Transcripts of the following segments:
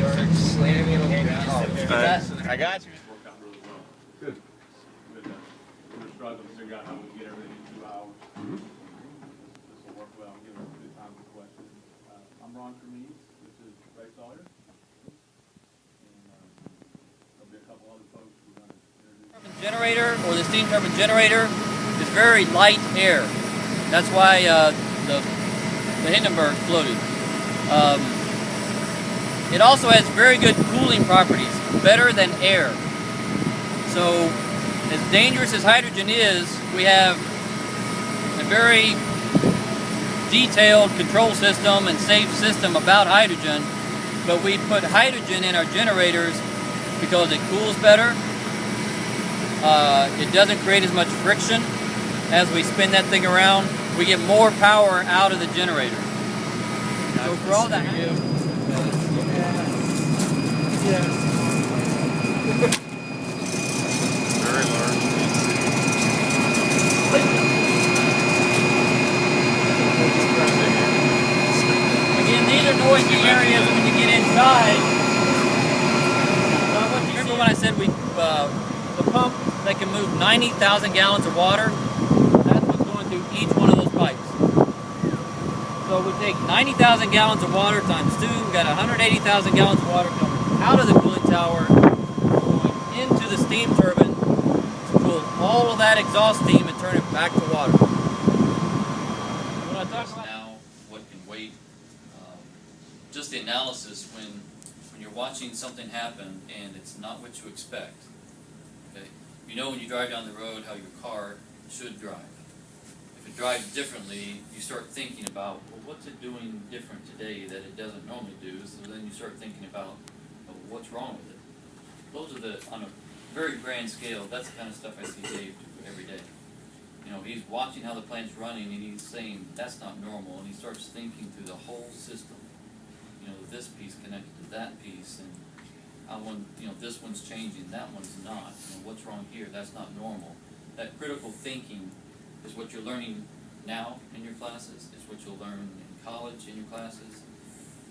slamming them down. I got you. Worked out really well. Good. We were struggling to figure out how we get everything in 2 hours. This will work well. Give us a good time for questions. I'm Ron Kermes. This is Ray Sawyer. And there'll be a couple other folks we're going to introduce. Generator, or the steam turbine generator, is very light air. That's why the Hindenburg floated. It also has very good cooling properties, better than air. So, as dangerous as hydrogen is, we have a very detailed control system and safe system about hydrogen, but we put hydrogen in our generators because it cools better. It doesn't create as much friction as we spin that thing around. We get more power out of the generator. So for all that, Very large. again, these are noisy areas when you get inside. Remember when I said the pump that can move 90,000 gallons of water? That's what's going through each one of those pipes. So we take 90,000 gallons of water times 2, we've got 180,000 gallons of water coming out of the cooling tower, going into the steam turbine to cool all of that exhaust steam and turn it back to water. When I talk about now, what can wait, just the analysis when you're watching something happen and it's not what you expect. Okay? You know when you drive down the road how your car should drive. If it drives differently, you start thinking about, well, what's it doing different today that it doesn't normally do? So then you start thinking about, well, what's wrong with it? Those are on a very grand scale, that's the kind of stuff I see Dave do every day. You know, he's watching how the plant's running and he's saying, that's not normal, and he starts thinking through the whole system. You know, this piece connected to that piece, and how this one's changing, that one's not. You know, what's wrong here? That's not normal. That critical thinking is what you're learning now in your classes. It's what you'll learn in college in your classes.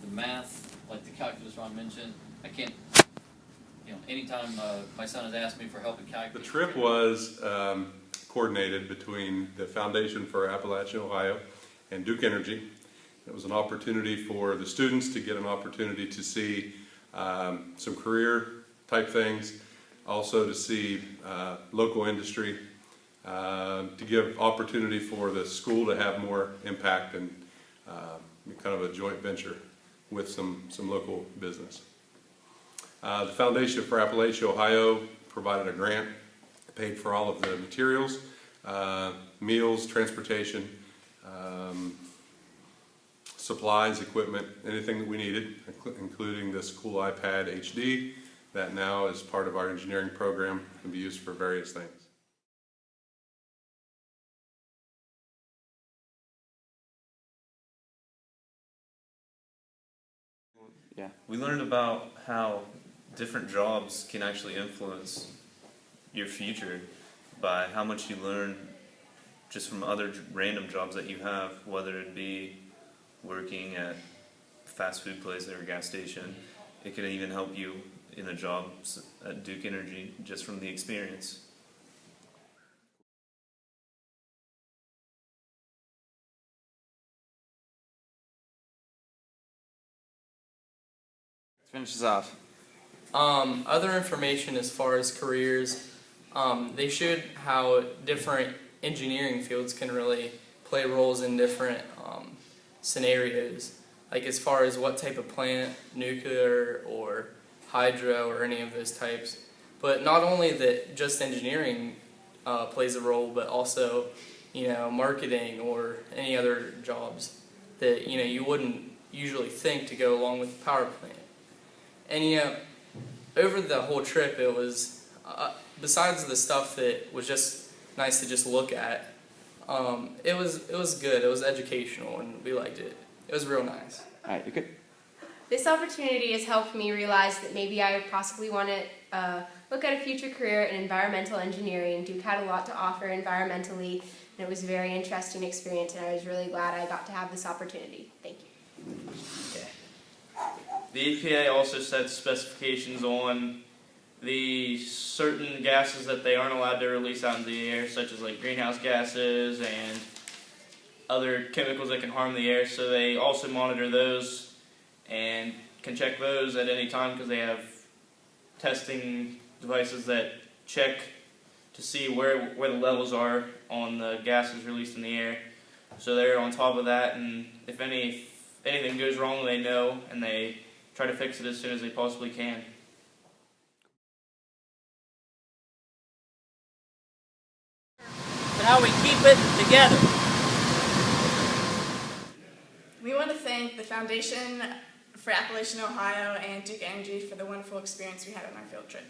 The math, like the calculus Ron mentioned, I can't. Anytime my son has asked me for help in calculus. The trip was coordinated between the Foundation for Appalachian Ohio and Duke Energy. It was an opportunity for the students to get an opportunity to see some career type things, also to see local industry, to give opportunity for the school to have more impact and kind of a joint venture with some local business. The Foundation for Appalachia Ohio provided a grant, paid for all of the materials, meals, transportation, supplies, equipment, anything that we needed, including this cool iPad HD that now is part of our engineering program and be used for various things. Yeah, we learned about how different jobs can actually influence your future by how much you learn just from other random jobs that you have, whether it be working at a fast food place or a gas station. It could even help you in a job at Duke Energy just from the experience. Finish this off. Other information as far as careers, they showed how different engineering fields can really play roles in different scenarios. Like as far as what type of plant, nuclear or hydro or any of those types. But not only that just engineering plays a role, but also, marketing or any other jobs that, you wouldn't usually think to go along with the power plant. And, over the whole trip, it was, besides the stuff that was just nice to just look at, it was good, it was educational, and we liked it. It was real nice. All right, you're good. This opportunity has helped me realize that maybe I would possibly want to look at a future career in environmental engineering. Duke had a lot to offer environmentally, and it was a very interesting experience, and I was really glad I got to have this opportunity. Thank you. Yeah. The EPA also sets specifications on the certain gases that they aren't allowed to release out into the air, such as like greenhouse gases and other chemicals that can harm the air. So they also monitor those and can check those at any time because they have testing devices that check to see where the levels are on the gases released in the air. So they're on top of that, and if anything goes wrong, they know, and they try to fix it as soon as they possibly can. But how we keep it together. We want to thank the Foundation for Appalachian Ohio and Duke Energy for the wonderful experience we had on our field trip.